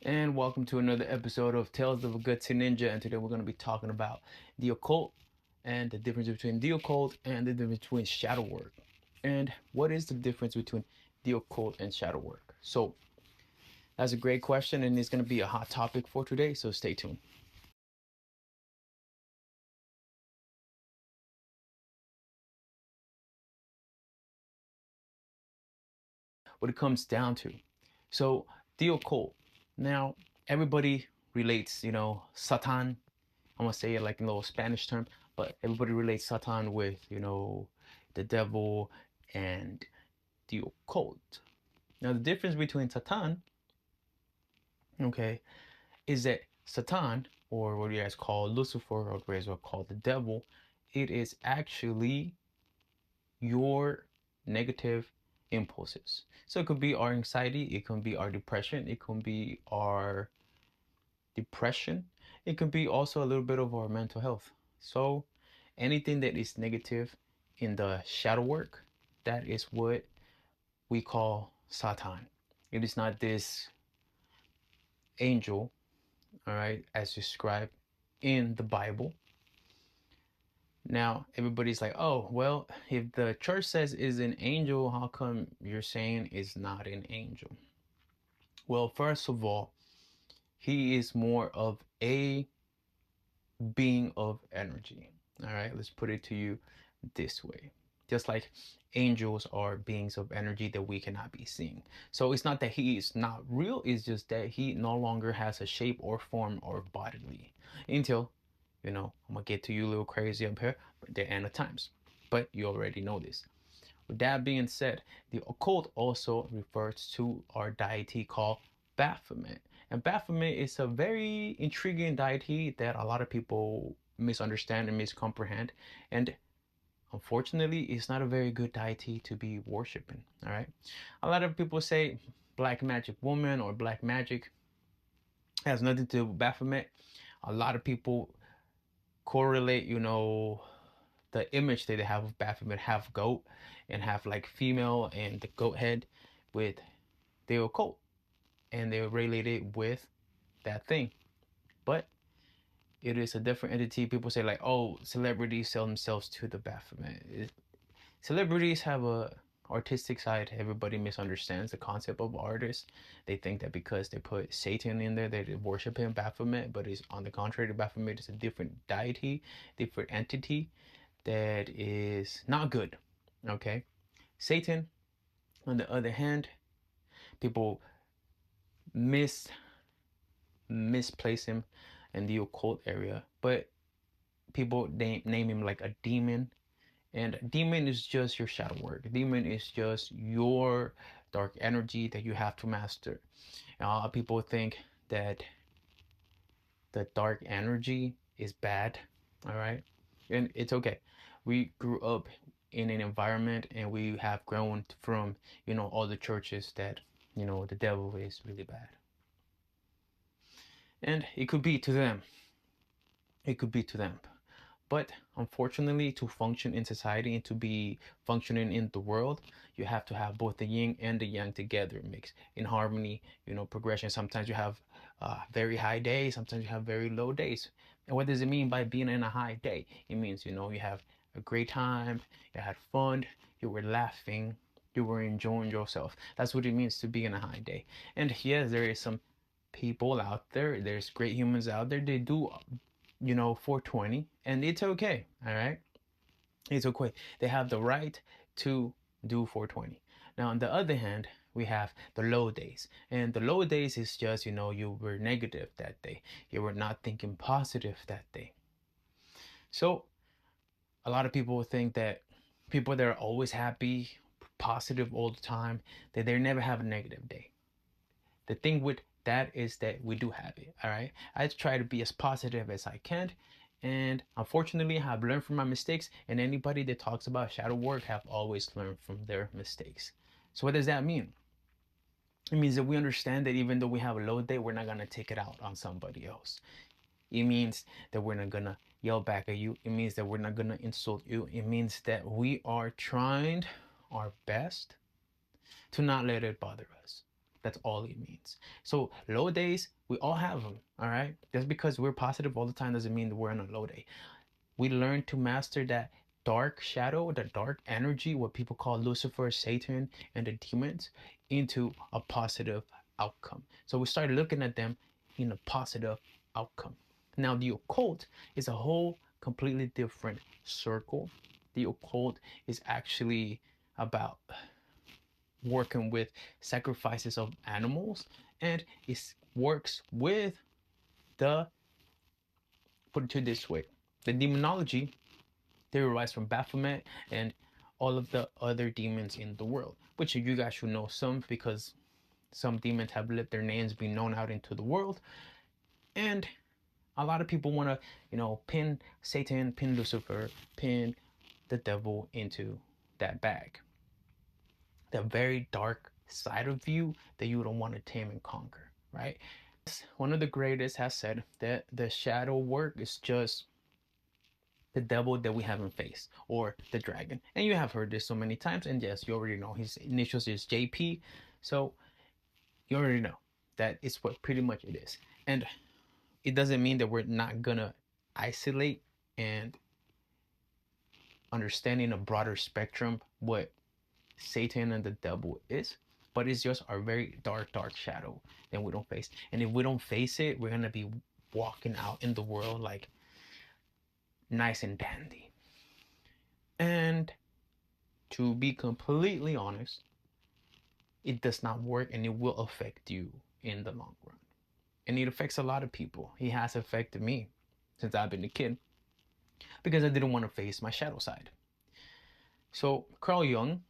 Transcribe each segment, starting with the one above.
And welcome to another episode of Tales of a Good Ninja. And today we're going to be talking about the occult and the difference between the occult and the difference between shadow work. And what is the difference between the occult and shadow work? So that's a great question, and it's going to be a hot topic for today. So stay tuned. What it comes down to. So the occult. Now everybody relates, Satan. I'm gonna say it like in a little Spanish term, but everybody relates Satan with, the devil and the occult. Now, the difference between Satan, okay, is that Satan, or what you guys call Lucifer, or what you guys will call the devil, it is actually your negative impulses. So it could be our anxiety, it can be our depression, it can be our depression, it could be also a little bit of our mental health. So anything that is negative in the shadow work, that is what we call Satan. It is not this angel, all right, as described in the Bible. Now, everybody's like, oh, well, if the church says is an angel, how come you're saying is not an angel? Well, first of all, he is more of a being of energy. All right, let's put it to you this way. Just like angels are beings of energy that we cannot be seeing. So it's not that he is not real, it's just that he no longer has a shape or form or bodily until, I'm gonna get to you a little crazy up here, but the end of times. But you already know this. With that being said, the occult also refers to our deity called Baphomet. And Baphomet is a very intriguing deity that a lot of people misunderstand and miscomprehend. And unfortunately, it's not a very good deity to be worshiping. All right. A lot of people say black magic woman or black magic has nothing to do with Baphomet. A lot of people correlate, the image that they have of Baphomet, half goat and half like female and the goat head with the occult. And they relate it with that thing. But it is a different entity. People say like, oh, celebrities sell themselves to the Baphomet. Celebrities have a artistic side. Everybody misunderstands the concept of artists. They think that because they put Satan in there, they worship him, Baphomet. But it's on the contrary. Baphomet is a different deity, different entity that is not good. Okay, Satan, on the other hand, people mis misplace him in the occult area, but people name him like a demon. And demon is just your shadow work. Demon is just your dark energy that you have to master. People think that the dark energy is bad, all right? And it's okay. We grew up in an environment and we have grown from, all the churches that, the devil is really bad. And it could be to them. It could be to them. But unfortunately, to function in society and to be functioning in the world, you have to have both the yin and the yang together, mixed in harmony, progression. Sometimes you have very high days, sometimes you have very low days. And what does it mean by being in a high day? It means, you have a great time, you had fun, you were laughing, you were enjoying yourself. That's what it means to be in a high day. And yes, there is some people out there, there's great humans out there, they do 420, and it's okay. All right, it's okay. They have the right to do 420. Now on the other hand, we have the low days, and the low days is just, you were negative that day, you were not thinking positive that day. So a lot of people think that people that are always happy, positive all the time, that they never have a negative day. The thing with that is that we do have it. All right, I try to be as positive as I can, and unfortunately I have learned from my mistakes, and anybody that talks about shadow work have always learned from their mistakes. So what does that mean? It means that we understand that even though we have a low day, we're not gonna take it out on somebody else. It means that we're not gonna yell back at you. It means that we're not gonna insult you. It means that we are trying our best to not let it bother us. That's all it means. So low days, we all have them. All right. Just because we're positive all the time doesn't mean that we're on a low day. We learn to master that dark shadow, the dark energy, what people call Lucifer, Satan, and the demons, into a positive outcome. So we start looking at them in a positive outcome. Now, the occult is a whole completely different circle. The occult is actually about working with sacrifices of animals, and it works with the, put it to this way, the demonology theorized from Baphomet and all of the other demons in the world, which you guys should know some because some demons have let their names be known out into the world. And a lot of people want to, pin Satan, pin Lucifer, pin the devil into that bag. The very dark side of you that you don't want to tame and conquer, right? One of the greatest has said that the shadow work is just the devil that we haven't faced, or the dragon. And you have heard this so many times, and yes, you already know his initials is JP. So you already know that it's what pretty much it is. And it doesn't mean that we're not gonna isolate and understanding a broader spectrum what Satan and the devil is, but it's just our very dark shadow that we don't face. And if we don't face it, we're gonna be walking out in the world like nice and dandy. And to be completely honest, it does not work, and it will affect you in the long run. And it affects a lot of people. It has affected me since I've been a kid because I didn't want to face my shadow side. So Carl Jung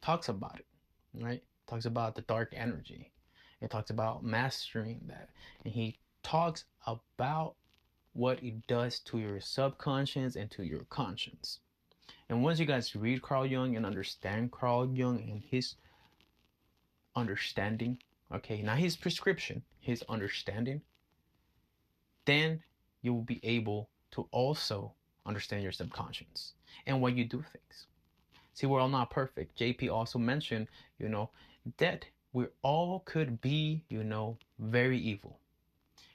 talks about it, right? Talks about the dark energy. It talks about mastering that. And he talks about what it does to your subconscious and to your conscience. And once you guys read Carl Jung and understand Carl Jung and his understanding, okay, not his prescription, his understanding, then you will be able to also understand your subconscious and why you do things. See, we're all not perfect. JP also mentioned, that we all could be, very evil.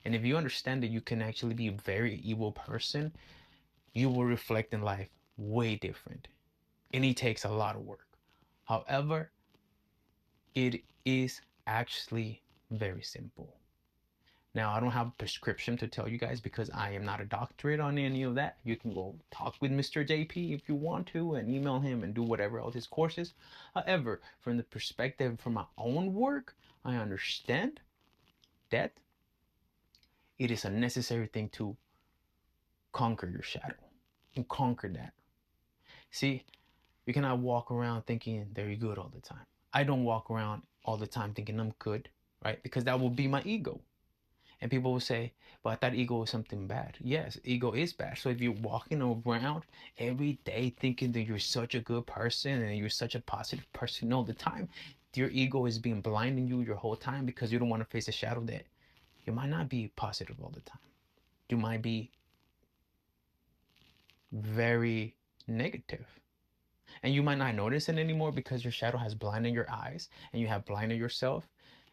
And if you understand that you can actually be a very evil person, you will reflect in life way different. And it takes a lot of work. However, it is actually very simple. Now, I don't have a prescription to tell you guys because I am not a doctorate on any of that. You can go talk with Mr. JP if you want to and email him and do whatever else his courses. However, from the perspective from my own work, I understand that it is a necessary thing to conquer your shadow and conquer that. See, you cannot walk around thinking that you're good all the time. I don't walk around all the time thinking I'm good, right? Because that will be my ego. And people will say, but I thought ego was something bad. Yes, ego is bad. So if you're walking around every day thinking that you're such a good person and you're such a positive person all the time, your ego is being blinding you your whole time because you don't want to face a shadow that you might not be positive all the time. You might be very negative. And you might not notice it anymore because your shadow has blinded your eyes and you have blinded yourself.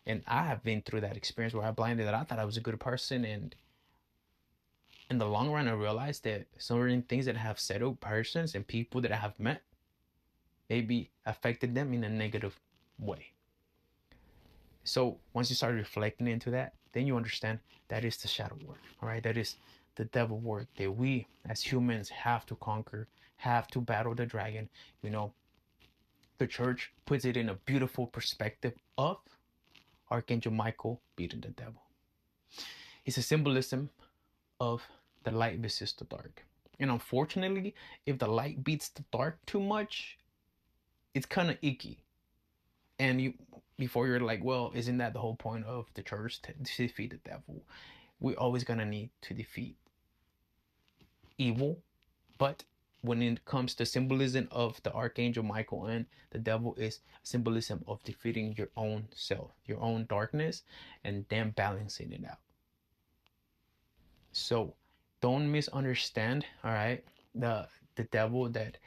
And I have been through that experience where I blinded that I thought I was a good person, and in the long run I realized that certain things that have settled persons and people that I have met maybe affected them in a negative way. So once you start reflecting into that, then you understand that is the shadow work. All right, that is the devil work that we as humans have to conquer, have to battle the dragon. The church puts it in a beautiful perspective of Archangel Michael beating the devil. It's a symbolism of the light versus the dark. And unfortunately, if the light beats the dark too much, it's kind of icky. And you, before you're like, well, isn't that the whole point of the church to defeat the devil? We're always gonna need to defeat evil, but when it comes to symbolism of the archangel Michael and the devil is symbolism of defeating your own self, your own darkness, and then balancing it out. So don't misunderstand, all right, the devil, that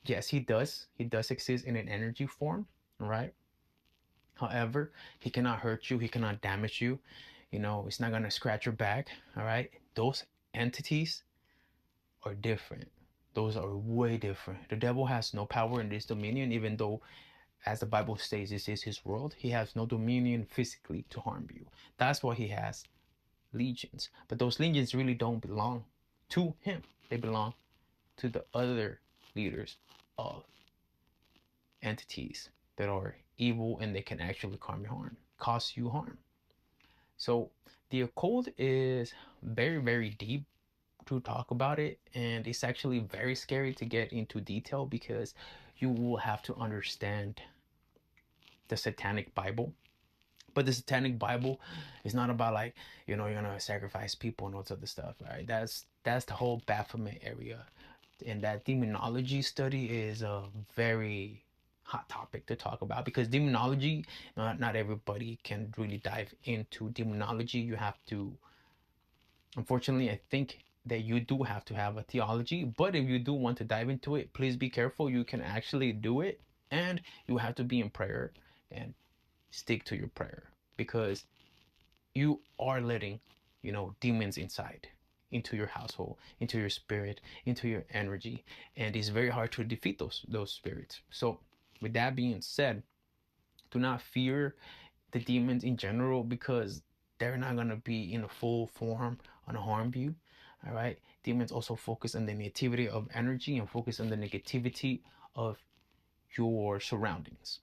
yes, he does exist in an energy form, right? However, he cannot hurt you, he cannot damage you. It's not gonna scratch your back. All right. Those entities are different. Those are way different. The devil has no power in this dominion, even though, as the Bible states, this is his world. He has no dominion physically to harm you. That's why he has legions. But those legions really don't belong to him. They belong to the other leaders of entities that are evil, and they can actually cause you harm. So the occult is very, very deep to talk about it, and it's actually very scary to get into detail because you will have to understand the satanic Bible. But the satanic Bible is not about, like, you're gonna sacrifice people and all this other stuff, right? That's the whole Baphomet area. And that demonology study is a very hot topic to talk about, because demonology, not everybody can really dive into demonology. You have to, unfortunately, I think that you do have to have a theology. But if you do want to dive into it, please be careful. You can actually do it, and you have to be in prayer and stick to your prayer, because you are letting, demons inside, into your household, into your spirit, into your energy, and it's very hard to defeat those spirits. So with that being said, do not fear the demons in general, because they're not going to be in a full form on harm you. All right. Demons also focus on the negativity of energy and focus on the negativity of your surroundings.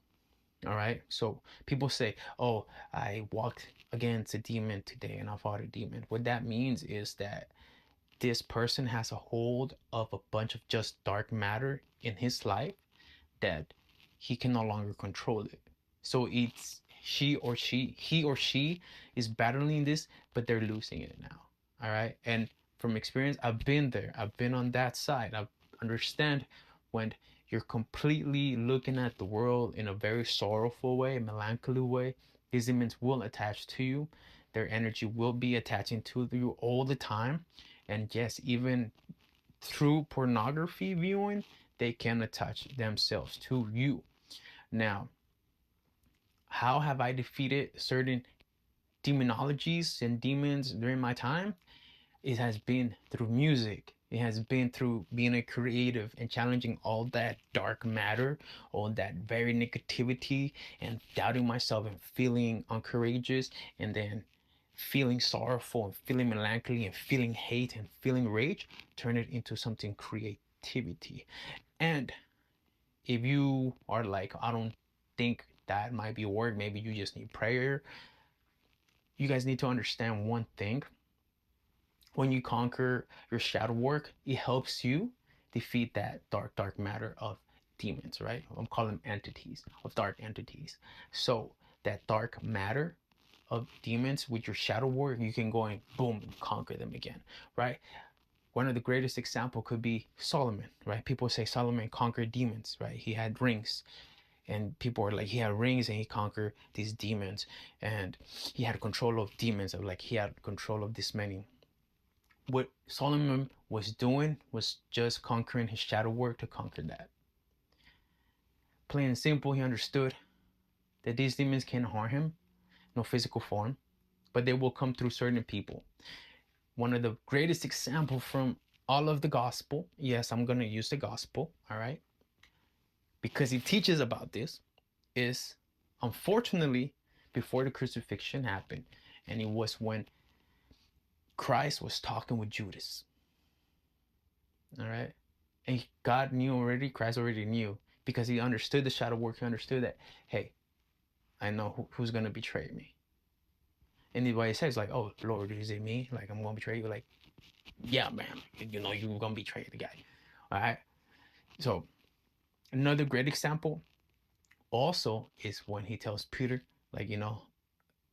All right. So people say, oh, I walked against a demon today and I fought a demon. What that means is that this person has a hold of a bunch of just dark matter in his life that he can no longer control it. So it's he or she is battling this, but they're losing it now. All right. And from experience, I've been there. I've been on that side. I understand when you're completely looking at the world in a very sorrowful way, melancholy way, these demons will attach to you. Their energy will be attaching to you all the time. And yes, even through pornography viewing, they can attach themselves to you. Now, how have I defeated certain demonologies and demons during my time? It has been through music. It has been through being a creative and challenging all that dark matter, all that very negativity, and doubting myself and feeling uncourageous, and then feeling sorrowful and feeling melancholy and feeling hate and feeling rage. Turn it into something creativity. And if you are like, I don't think that might be a word, maybe you just need prayer, you guys need to understand one thing. When you conquer your shadow work, it helps you defeat that dark matter of demons, right? I'm calling them entities, of dark entities. So that dark matter of demons, with your shadow work, you can go and boom, conquer them again, right? One of the greatest example could be Solomon, right? People say Solomon conquered demons, right? He had rings, and people are like, he had rings and he conquered these demons, and he had control of demons, of like he had control of this many. What Solomon was doing was just conquering his shadow work to conquer that. Plain and simple, he understood that these demons can't harm him, no physical form, but they will come through certain people. One of the greatest example from all of the gospel, yes, I'm going to use the gospel, all right, because he teaches about this, is, unfortunately, before the crucifixion happened, and it was when Christ was talking with Judas. All right. And God knew already, Christ already knew, because he understood the shadow work. He understood that, hey, I know who's going to betray me. And what he says, like, oh, Lord, is it me? Like, I'm going to betray you? Like, yeah, man, you're going to betray the guy. All right. So, another great example also is when he tells Peter, like,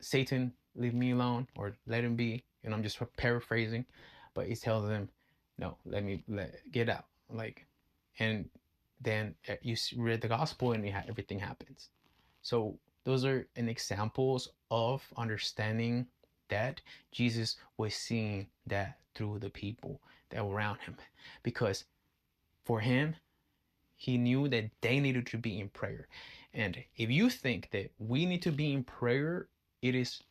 Satan, leave me alone, or let him be. And I'm just paraphrasing, but he tells them, no, get out. Like, and then you read the gospel and everything happens. So those are an examples of understanding that Jesus was seeing that through the people that were around him, because for him, he knew that they needed to be in prayer. And if you think that we need to be in prayer, it is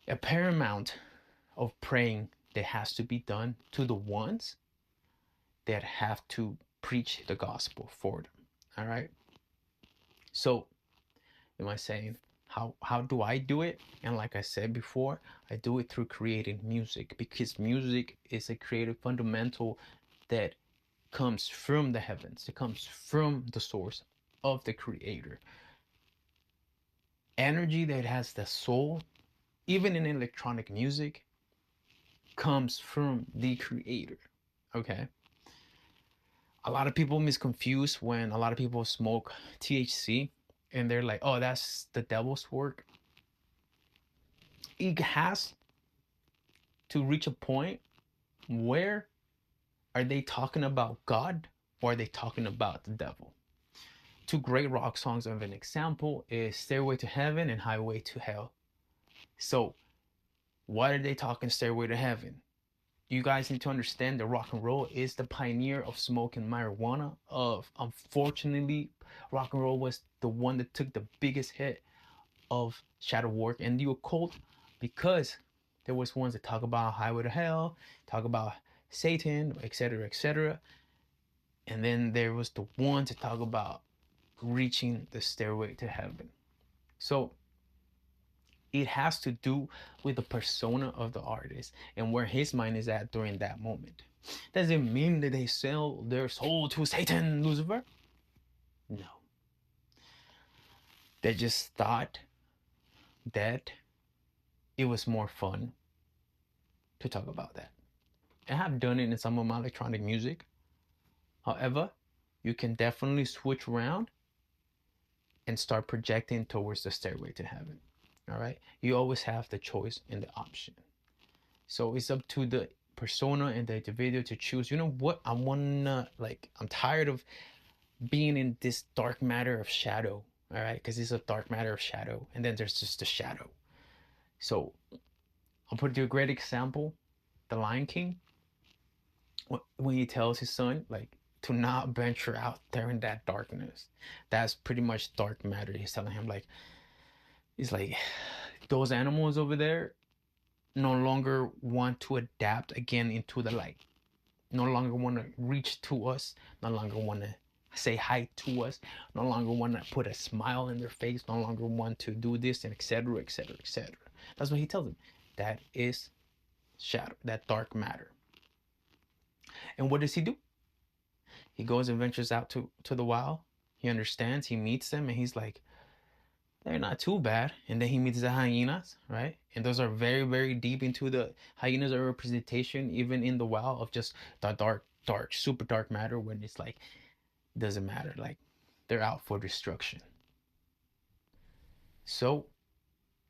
a paramount of praying that has to be done to the ones that have to preach the gospel for them. All right. So, am I saying how do I do it? And like I said before, I do it through creating music, because music is a creative fundamental that comes from the heavens. It comes from the source of the creator. Energy that has the soul, even in electronic music, comes from the creator. Okay. A lot of people misconfuse when a lot of people smoke THC and they're like, oh, that's the devil's work. It has to reach a point where are they talking about God or are they talking about the devil? Two great rock songs of an example is Stairway to Heaven and Highway to Hell. So, what are they talking Stairway to Heaven? You guys need to understand that rock and roll is the pioneer of smoking marijuana. Of unfortunately, rock and roll was the one that took the biggest hit of shadow work and the occult, because there was ones that talk about highway to hell, talk about Satan, etc., etc. And then there was the ones that talk about reaching the stairway to heaven. So it has to do with the persona of the artist and where his mind is at during that moment. Does it mean that they sell their soul to Satan, Lucifer? No. They just thought that it was more fun to talk about that. I have done it in some of my electronic music. However, you can definitely switch around and start projecting towards the stairway to heaven. All right. You always have the choice and the option. So it's up to the persona and the individual to choose, you know what, I wanna, like, I'm tired of being in this dark matter of shadow. All right. Because it's a dark matter of shadow. And then there's just the shadow. So I'll put you a great example. The Lion King, when he tells his son, like, to not venture out there in that darkness, that's pretty much dark matter. He's telling him, like, he's like, those animals over there no longer want to adapt again into the light, no longer want to reach to us, no longer want to say hi to us, no longer want to put a smile in their face, no longer want to do this, and etc., etc., etc. That's what he tells him. That is shadow, that dark matter. And what does he do? He goes and ventures out to the wild. He understands. He meets them, and he's like, they're not too bad. And then he meets the hyenas, right? And those are very, very deep into the hyenas are a representation, even in the wild, of just the dark, super dark matter, when it's like, doesn't matter. Like, they're out for destruction. So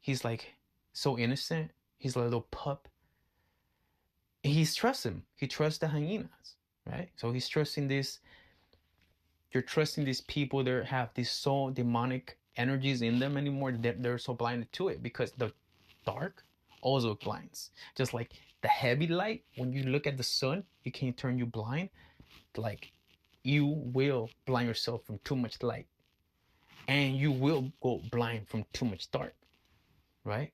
he's like so innocent. He's a little pup. He's trusting him. He trusts the hyenas, right? So he's trusting this. You're trusting these people that have these so demonic energies in them anymore, that they're so blinded to it, because the dark also blinds. Just like the heavy light, when you look at the sun, it can turn you blind. Like, you will blind yourself from too much light, and you will go blind from too much dark, right?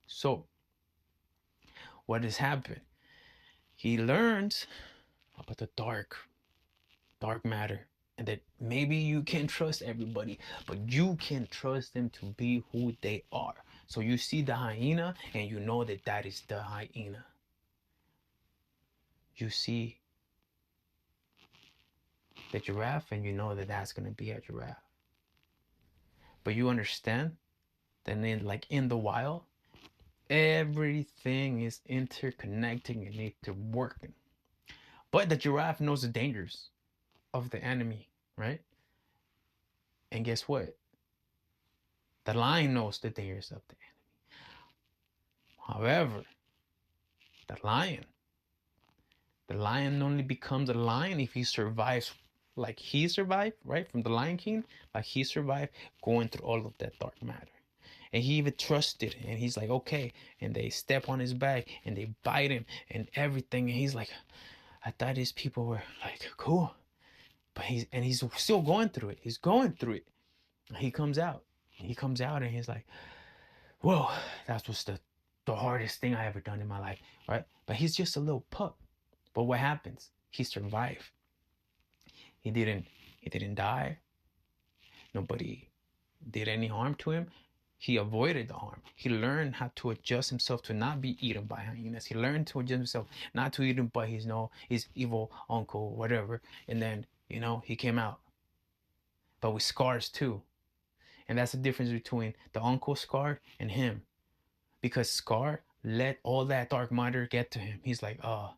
So what has happened? He learns about the dark matter, and that maybe you can't trust everybody, but you can trust them to be who they are. So you see the hyena and you know that that is the hyena. You see the giraffe and you know that that's going to be a giraffe. But you understand that in the wild, everything is interconnecting and interworking. But the giraffe knows the dangers of the enemy, right? And guess what? The lion knows the dangers of the enemy. However, the lion the lion only becomes a lion if he survives, like he survived, right? From the Lion King, like he survived going through all of that dark matter. And he even trusted, and he's like, okay. And they step on his back and they bite him and everything. And he's like, I thought these people were like cool. But he's still going through it. He's going through it. He comes out. He comes out and he's like, whoa, that was the hardest thing I ever done in my life, right? But he's just a little pup. But what happens? He survived. He didn't he didn't die. Nobody did any harm to him. He avoided the harm. He learned how to adjust himself to not be eaten by hyenas. He learned to adjust himself not to eat him by his no his evil uncle, whatever. And then, he came out. But with scars too. And that's the difference between the uncle Scar and him. Because Scar let all that dark matter get to him. He's like, oh,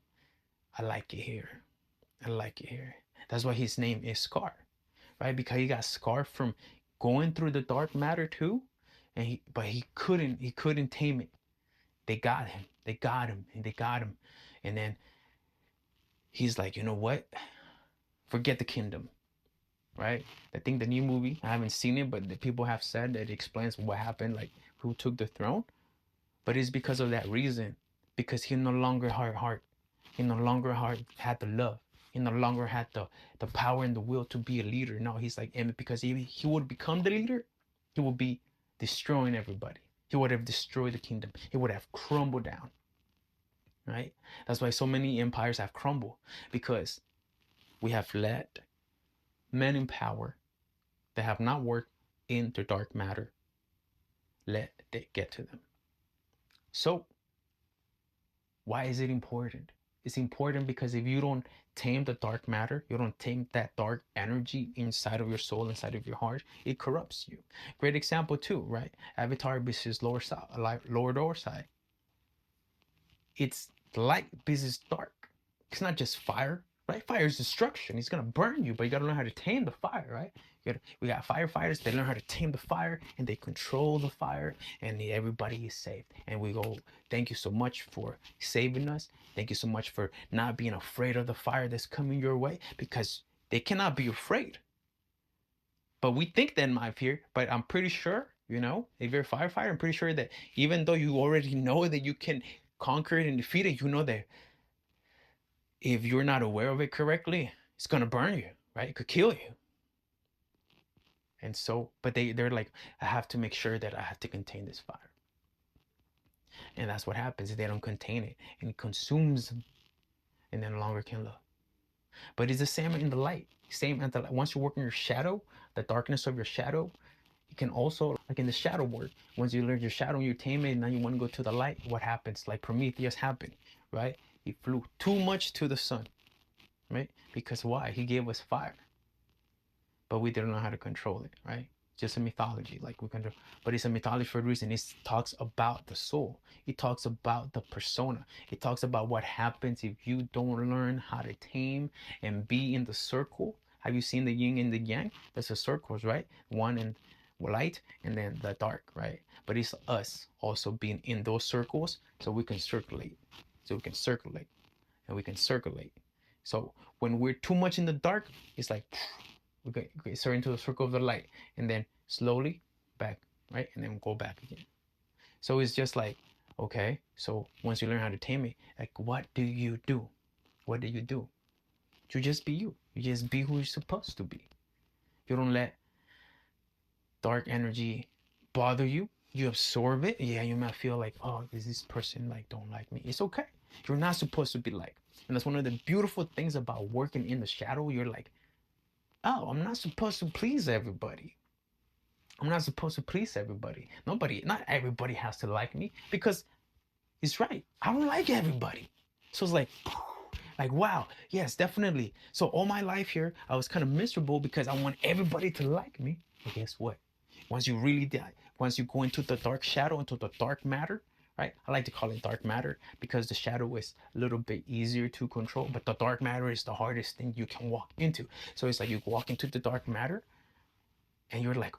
I like it here. I like it here. That's why his name is Scar, right? Because he got scarred from going through the dark matter too, but he couldn't tame it. They got him. They got him. And they got him. And then he's like, you know what? Forget the kingdom, right? I think the new movie, I haven't seen it, but the people have said that it explains what happened, like who took the throne. But it's because of that reason, because he no longer had heart. He no longer had the love. He no longer had the power and the will to be a leader. No, he's like, and because he would become the leader, he would be destroying everybody. He would have destroyed the kingdom. He would have crumbled down. Right? That's why so many empires have crumbled, because we have let men in power that have not worked in the dark matter let it get to them. So why is it important? It's important because if you don't tame the dark matter, you don't tame that dark energy inside of your soul, inside of your heart, it corrupts you. Great example too, right? Avatar versus lower side, lower door side. It's light versus dark. It's not just fire, right? Fire is destruction. It's gonna burn you, but you gotta learn how to tame the fire, right? We got firefighters. They learn how to tame the fire and they control the fire, and everybody is saved. And we go, thank you so much for saving us. Thank you so much for not being afraid of the fire that's coming your way, because they cannot be afraid. But we think that might fear. But I'm pretty sure, if you're a firefighter, I'm pretty sure that even though you already know that you can conquer it and defeat it, you know that if you're not aware of it correctly, it's gonna burn you, right? It could kill you. And so, but they're like, I have to make sure that I have to contain this fire. And that's what happens if they don't contain it, and it consumes them, and they no longer can love. But it's the same in the light. Same at the light. Once you work in your shadow, the darkness of your shadow, you can also, like in the shadow work, once you learn your shadow and you tame it, and now you want to go to the light, what happens? Like Prometheus happened, right? He flew too much to the sun, right? Because why? He gave us fire, but we didn't know how to control it, right? Just a mythology, like we control, but it's a mythology for a reason. It talks about the soul. It talks about the persona. It talks about what happens if you don't learn how to tame and be in the circle. Have you seen the yin and the yang? There's the circles, right? One in light and then the dark, right? But it's us also being in those circles so we can circulate. So we can circulate and we can circulate. So when we're too much in the dark, it's like we start into the circle of the light, and then slowly back, right? And then go back again. So it's just like, okay, so once you learn how to tame it, like what do you do? What do you do? You just be you. You just be who you're supposed to be. You don't let dark energy bother you. You absorb it. Yeah, you might feel like, oh, is this person like don't like me? It's okay. You're not supposed to be like. And that's one of the beautiful things about working in the shadow. You're like, oh, I'm not supposed to please everybody. I'm not supposed to please everybody. Not everybody has to like me, because it's right. I don't like everybody. So it's like wow, yes, definitely. So all my life here, I was kind of miserable because I want everybody to like me. But guess what? Once you really die, once you go into the dark shadow, into the dark matter, right? I like to call it dark matter because the shadow is a little bit easier to control, but the dark matter is the hardest thing you can walk into. So it's like you walk into the dark matter and you're like,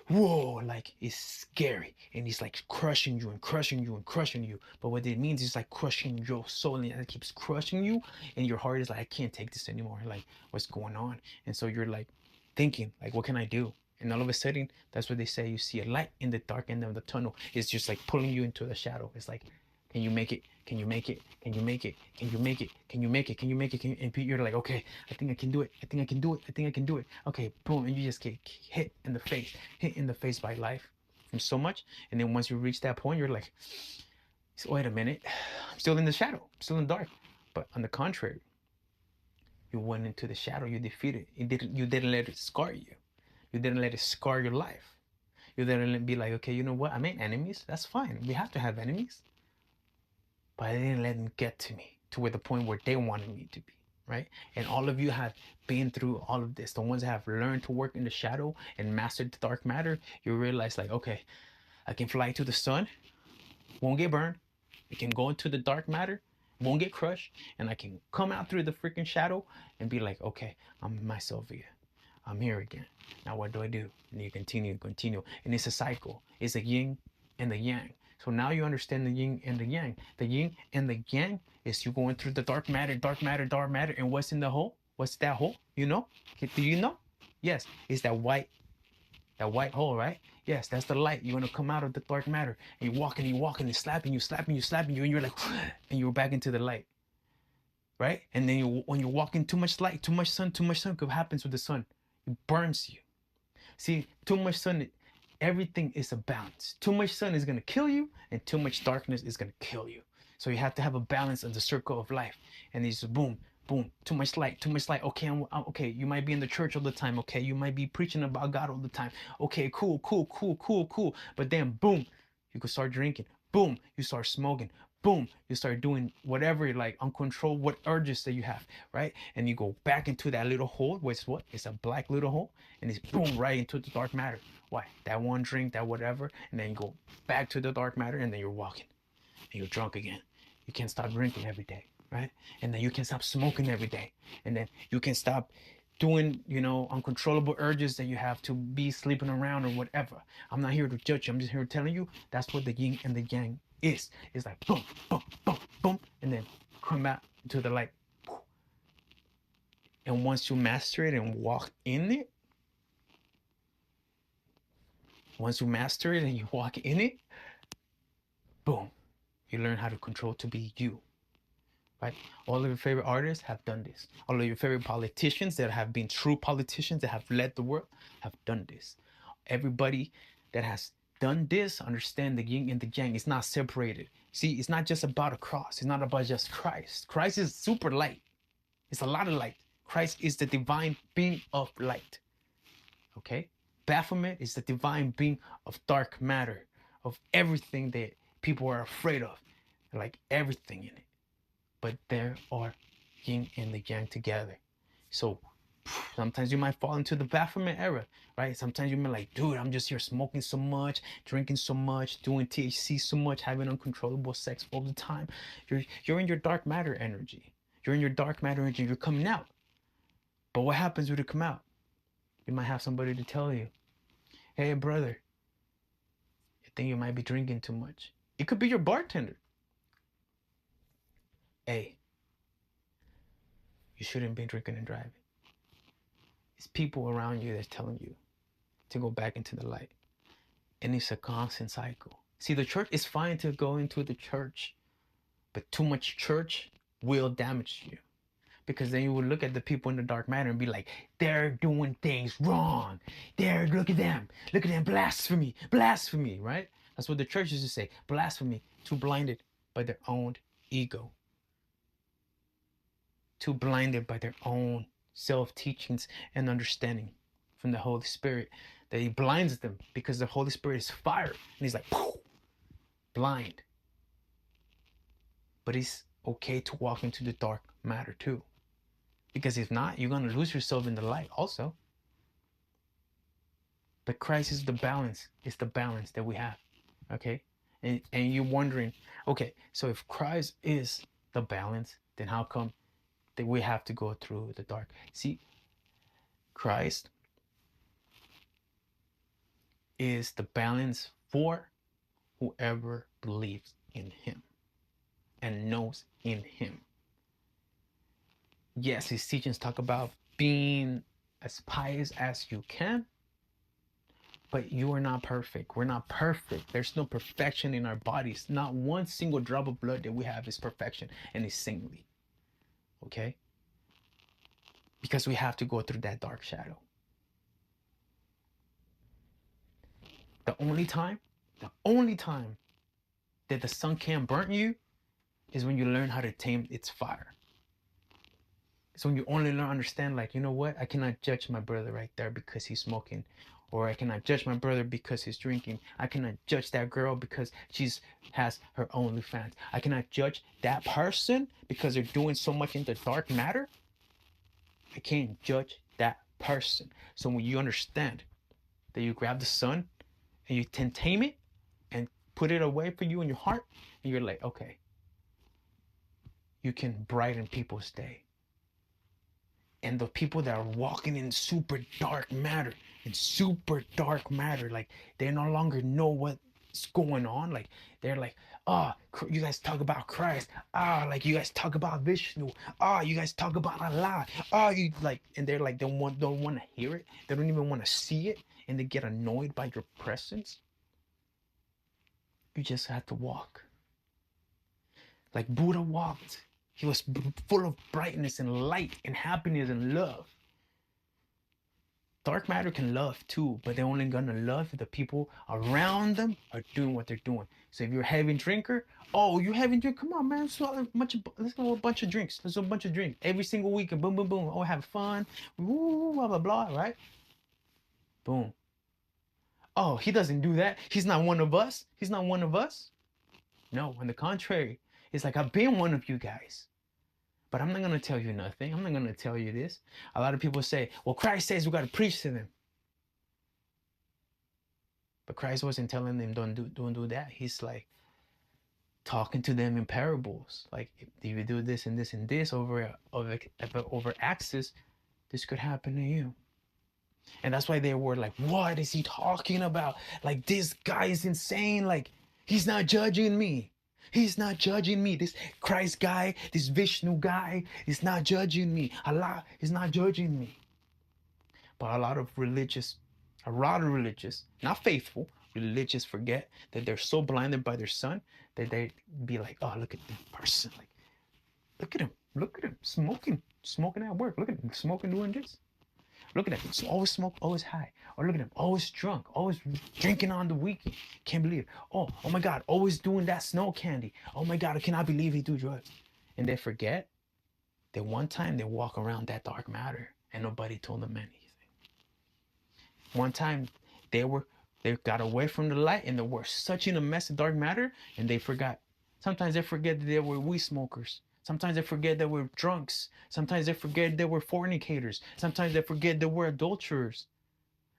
whoa, like it's scary, and it's like crushing you and crushing you and crushing you. But what it means is like crushing your soul, and it keeps crushing you, and your heart is like, I can't take this anymore, like what's going on? And so you're like thinking like, what can I do? And all of a sudden, that's what they say, you see a light in the dark end of the tunnel. It's just like pulling you into the shadow. It's like Can you make it? Can you make it? Can you make it? Can you make it? Can you make it? Can you make it? Can you? And you're like, okay, I think I can do it. I think I can do it. I think I can do it. Okay, boom, and you just get hit in the face, hit in the face by life, from so much. And then once you reach that point, you're like, so wait a minute, I'm still in the shadow, I'm still in the dark. But on the contrary, you went into the shadow, you defeated. You didn't let it scar you. You didn't let it scar your life. You didn't be like, okay, you know what? I made enemies. That's fine. We have to have enemies. But I didn't let them get to me to where the point where they wanted me to be, right? And all of you have been through all of this. The ones that have learned to work in the shadow and mastered the dark matter, you realize like, okay, I can fly to the sun, won't get burned. I can go into the dark matter, won't get crushed, and I can come out through the freaking shadow and be like, okay, I'm myself again. I'm here again. Now what do I do? And you continue. And it's a cycle. It's a yin and the yang. So now you understand the yin and the yang. The yin and the yang is you going through the dark matter, dark matter, dark matter. And what's in the hole? What's that hole? You know? Do you know? Yes, it's that white hole, right? Yes, that's the light. You're gonna come out of the dark matter. And you're walking, and slapping you, and you're like, and you're back into the light. Right? And then when you're walking too much light, too much sun, what happens with the sun? It burns you. See, too much sun, everything is a balance. Too much sun is gonna kill you, and too much darkness is gonna kill you. So you have to have a balance of the circle of life. And it's boom, boom, too much light, too much light. Okay, I'm okay. You might be in the church all the time. Okay, you might be preaching about God all the time. Okay, cool. But then boom, you could start drinking. Boom, you start smoking. Boom, you start doing whatever, like uncontrolled, what urges that you have, right? And you go back into that little hole, which is what? It's a black little hole, and it's boom right into the dark matter. Why? That one drink, that whatever, and then you go back to the dark matter, and then you're walking, and you're drunk again. You can't stop drinking every day, right? And then you can stop smoking every day, and then you can stop doing, uncontrollable urges that you have to be sleeping around or whatever. I'm not here to judge you. I'm just here telling you that's what the yin and the yang is. It's like boom, boom, boom, boom, and then come out to the light. And once you master it and walk in it, once you master it and you walk in it, boom, you learn how to control to be you. Right? All of your favorite artists have done this. All of your favorite politicians that have been true politicians that have led the world have done this. Everybody that has done this understand the yin and the yang. It's not separated. See, it's not just about a cross. It's not about just Christ. Christ is super light. It's a lot of light. Christ is the divine being of light. Okay? Baphomet is the divine being of dark matter, of everything that people are afraid of, like everything in it. But there are yin and the yang together. So sometimes you might fall into the Baphomet era, right? Sometimes you might like, dude, I'm just here smoking so much, drinking so much, doing THC so much, having uncontrollable sex all the time. You're in your dark matter energy. You're in your dark matter energy. You're coming out. But what happens when you come out? You might have somebody to tell you, hey, brother, I think you might be drinking too much. It could be your bartender. Hey, you shouldn't be drinking and driving. It's people around you that's telling you to go back into the light. And it's a constant cycle. See, the church is fine to go into the church, but too much church will damage you. Because then you would look at the people in the dark matter and be like, they're doing things wrong. Look at them, blasphemy, right? That's what the church used to say, blasphemy, too blinded by their own ego. Too blinded by their own self-teachings and understanding from the Holy Spirit that he blinds them because the Holy Spirit is fire. And he's like, poof, blind. But it's okay to walk into the dark matter too. Because if not, you're going to lose yourself in the light also. But Christ is the balance. It's the balance that we have. Okay? And you're wondering, okay, so if Christ is the balance, then how come that we have to go through the dark? See, Christ is the balance for whoever believes in him and knows in him. Yes, his teachings talk about being as pious as you can, But you are not perfect. We're not perfect. There's no perfection in our bodies. Not one single drop of blood that we have is perfection and is saintly. Okay? Because we have to go through that dark shadow. The only time that the sun can't burn you is when you learn how to tame its fire. It's when you only learn understand, like, you know what? I cannot judge my brother right there because he's smoking. Or I cannot judge my brother because he's drinking. I cannot judge that girl because she's has her OnlyFans. I cannot judge that person because they're doing so much in the dark matter. I can't judge that person. So when you understand that you grab the sun and you tame it and put it away for you in your heart, and you're like, okay, you can brighten people's day. And the people that are walking in super dark matter, like they no longer know what's going on. Like they're like, oh, you guys talk about Christ. Ah, like you guys talk about Vishnu. Ah, you guys talk about Allah. Ah, you like, and they're like, don't want to hear it. They don't even want to see it, and they get annoyed by your presence. You just have to walk. Like Buddha walked. He was full of brightness and light and happiness and love. Dark matter can love too, but they're only gonna love if the people around them are doing what they're doing. So if you're a heavy drinker, oh, you heavy drink, come on, man, let's go a bunch of drinks. Let's go a bunch of drinks every single week, and boom, boom, boom. Oh, have fun, woo, blah blah blah, right? Boom. Oh, he doesn't do that. He's not one of us. He's not one of us. No, on the contrary, it's like I've been one of you guys. But I'm not gonna tell you nothing. I'm not gonna tell you this. A lot of people say, well, Christ says we gotta preach to them. But Christ wasn't telling them don't do that. He's like talking to them in parables. Like if you do this and this and this over access, this could happen to you. And that's why they were like, what is he talking about? Like this guy is insane. Like he's not judging me. He's not judging me. This Christ guy, this Vishnu guy is not judging me. Allah is not judging me. But a lot of religious, not faithful, religious forget that they're so blinded by their son that they be like, oh, look at the person. Like, look at him, smoking at work. Look at him, smoking, doing this. Look at him, he's always smoke, always high. Or look at him, always drunk, always drinking on the weekend. Can't believe it. Oh my God, always doing that snow candy. Oh my God, I cannot believe he do drugs. And they forget that one time they walk around that dark matter and nobody told them anything. One time they got away from the light and they were such in a mess of dark matter and they forgot. Sometimes they forget that they were weed smokers. Sometimes they forget they were drunks. Sometimes they forget they were fornicators. Sometimes they forget they were adulterers.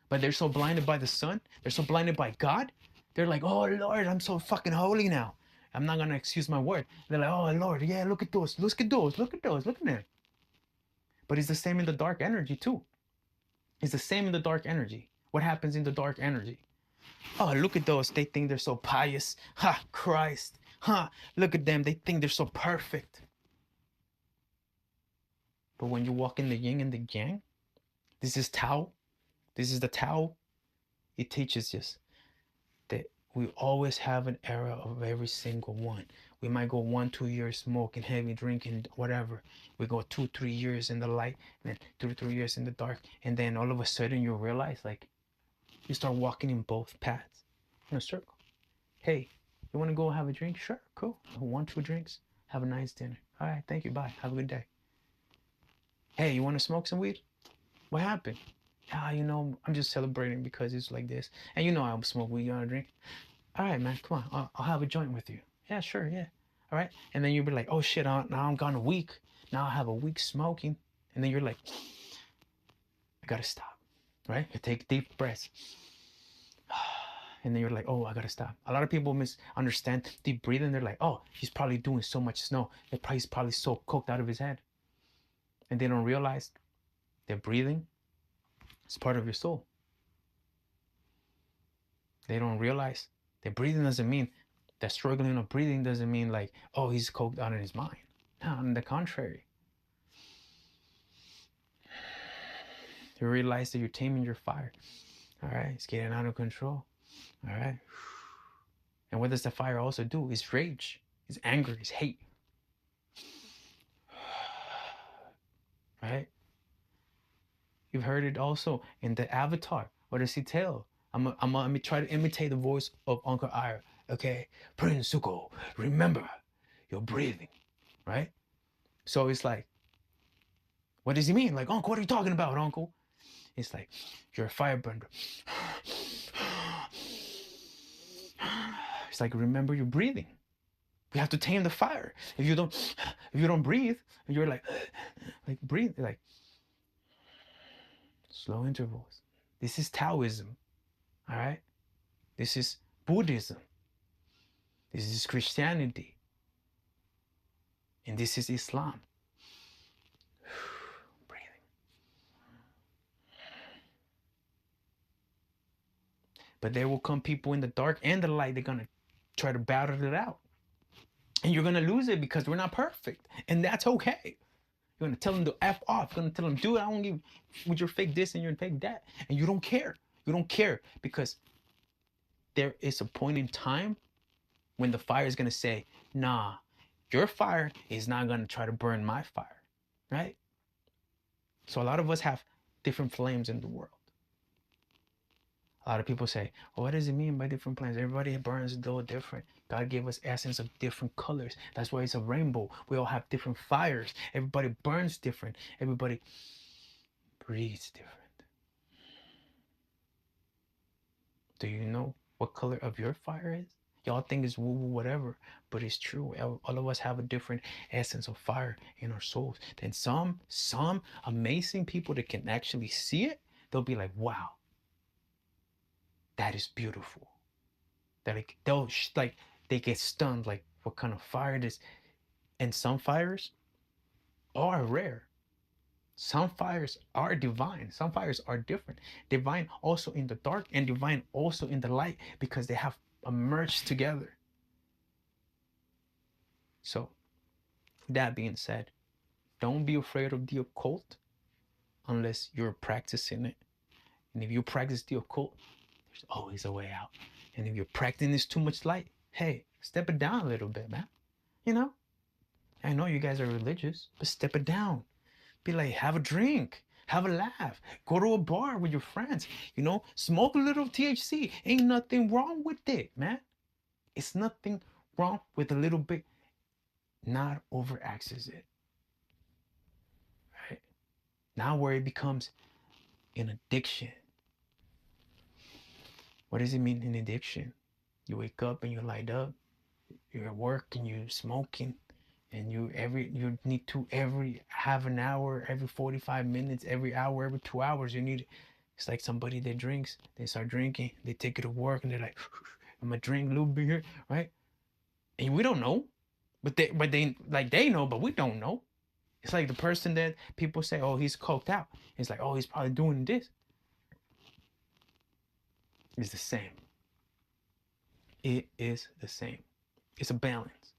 But they're so blinded by the sun. They're so blinded by God. They're like, oh Lord, I'm so fucking holy now. I'm not gonna excuse my word. They're like, oh Lord, yeah, look at those, look at those, look at those, look at them. But it's the same in the dark energy too. It's the same in the dark energy. What happens in the dark energy? Oh, look at those. They think they're so pious. Ha, Christ. Ha, look at them. They think they're so perfect. But when you walk in the yin and the yang, this is Tao. This is the Tao. It teaches us that we always have an era of every single one. We might go 1-2 years smoking, heavy drinking, whatever. We go 2-3 years in the light, and then 2-3 years in the dark, and then all of a sudden you realize, like, you start walking in both paths in a circle. Hey, you want to go have a drink? Sure, cool. 1-2 drinks. Have a nice dinner. All right, thank you. Bye. Have a good day. Hey, you want to smoke some weed? What happened? Yeah, I'm just celebrating because it's like this. And I don't smoke weed. You want to drink? All right, man. Come on. I'll have a joint with you. Yeah, sure. Yeah. All right. And then you'll be like, oh shit, now I'm gone a week. Now I have a week smoking. And then you're like, I gotta stop. Right? You take deep breaths. And then you're like, oh, I gotta stop. A lot of people misunderstand deep breathing. They're like, oh, he's probably doing so much snow. He's probably so coked out of his head. And they don't realize that breathing is part of your soul. They don't realize that breathing doesn't mean that struggling of breathing doesn't mean like, oh, he's coked out in his mind. No, on the contrary. You realize that you're taming your fire. All right, it's getting out of control. All right. And what does the fire also do? It's rage, it's anger, it's hate. Right? You've heard it also in the Avatar. What does he tell? Let me try to imitate the voice of Uncle Ira. Okay, Prince Zuko, remember your breathing, right? So it's like, what does he mean? Like, Uncle, what are you talking about, Uncle? It's like, you're a firebender. It's like, remember your breathing. We have to tame the fire. If you don't breathe, you're like breathe, like slow intervals. This is Taoism, all right? This is Buddhism. This is Christianity. And this is Islam. Breathing. But there will come people in the dark and the light. They're going to try to battle it out. And you're going to lose it because we're not perfect. And that's okay. You're going to tell them to F off. You're going to tell them, dude, I don't give with your fake this and your fake that. And you don't care. You don't care because there is a point in time when the fire is going to say, nah, your fire is not going to try to burn my fire, right? So a lot of us have different flames in the world. A lot of people say, well, what does it mean by different flames? Everybody burns a little different. God gave us essence of different colors. That's why it's a rainbow. We all have different fires. Everybody burns different. Everybody breathes different. Do you know what color of your fire is? Y'all think it's woo-woo, whatever, but it's true. All of us have a different essence of fire in our souls. Then some amazing people that can actually see it, they'll be like, wow, that is beautiful. That like they get stunned, like what kind of fire it is. And some fires are rare. Some fires are divine. Some fires are different. Divine also in the dark and divine also in the light because they have merged together. So, that being said, don't be afraid of the occult unless you're practicing it. And if you practice the occult, there's always a way out. And if you're practicing this too much light, hey, step it down a little bit, man. You know, I know you guys are religious, but step it down. Be like, have a drink, have a laugh, go to a bar with your friends, smoke a little THC. Ain't nothing wrong with it, man. It's nothing wrong with a little bit, not overaccess it. Right? Now where it becomes an addiction. What does it mean, an addiction? You wake up and you light up, you're at work and you're smoking, and you need to every half an hour, every 45 minutes, every hour, every 2 hours, you need. It's like somebody that drinks, they start drinking, they take it to work and they're like, I'm gonna drink a little bit here, right? And we don't know, but they know, but we don't know. It's like the person that people say, oh, he's coked out. It's like, oh, he's probably doing this. It's the same. It is the same. It's a balance.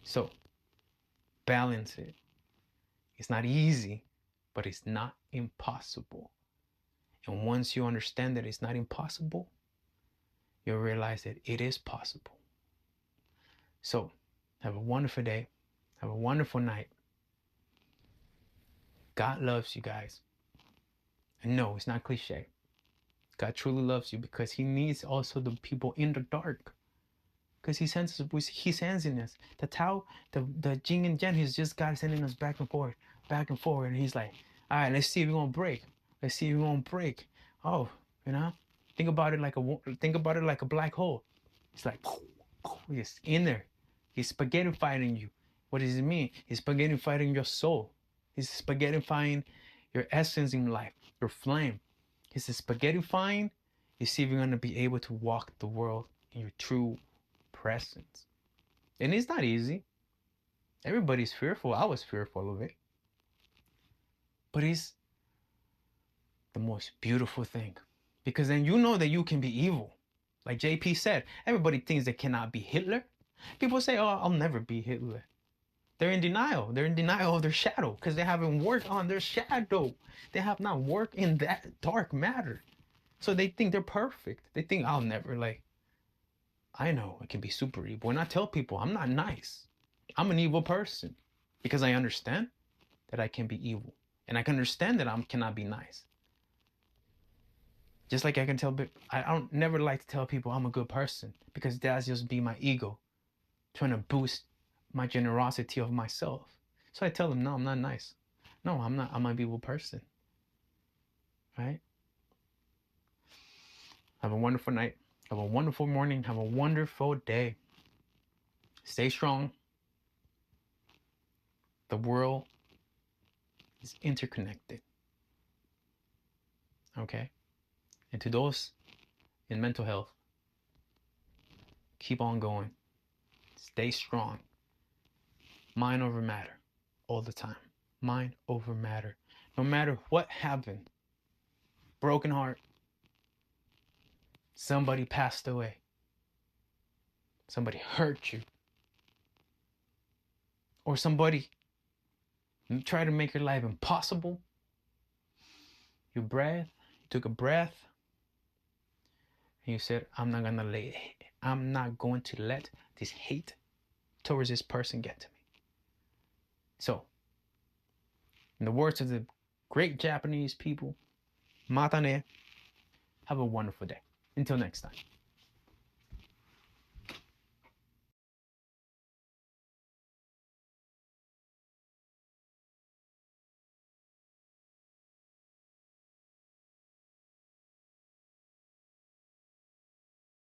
So balance it. It's not easy, but it's not impossible. And once you understand that it's not impossible, you'll realize that it is possible. So have a wonderful day. Have a wonderful night. God loves you guys. And no, it's not cliche. God truly loves you because he needs also the people in the dark. Because he sends in us. The Tao, the Jing and Jen, he's just God sending us back and forth. And he's like, all right, let's see if we're gonna break. Let's see if we're gonna break. Oh, think about it like a black hole. It's like, it's in there. He's spaghetti fighting you. What does it mean? He's spaghetti fighting your soul. He's spaghetti fighting your essence in life, your flame. He's spaghetti fighting. You see if you're gonna be able to walk the world in your true presence. And it's not easy. Everybody's fearful. I was fearful of it. But it's the most beautiful thing. Because then you know that you can be evil. Like JP said, everybody thinks they cannot be Hitler. People say, oh, I'll never be Hitler. They're in denial. They're in denial of their shadow because they haven't worked on their shadow. They have not worked in that dark matter. So they think they're perfect. They think I'll never like, I know it can be super evil. And I tell people I'm not nice. I'm an evil person because I understand that I can be evil. And I can understand that I cannot be nice. Just like I can tell, I don't never like to tell people I'm a good person because that's just be my ego trying to boost my generosity of myself. So I tell them, no, I'm not nice. No, I'm not. I'm an evil person. Right? Have a wonderful night. Have a wonderful morning. Have a wonderful day. Stay strong. The world is interconnected. Okay? And to those in mental health, keep on going. Stay strong. Mind over matter all the time. Mind over matter. No matter what happened, broken heart, somebody passed away, somebody hurt you, or somebody tried to make your life impossible. You took a breath, and you said, I'm not going to let this hate towards this person get to me. So, in the words of the great Japanese people, matane, have a wonderful day. Until next time.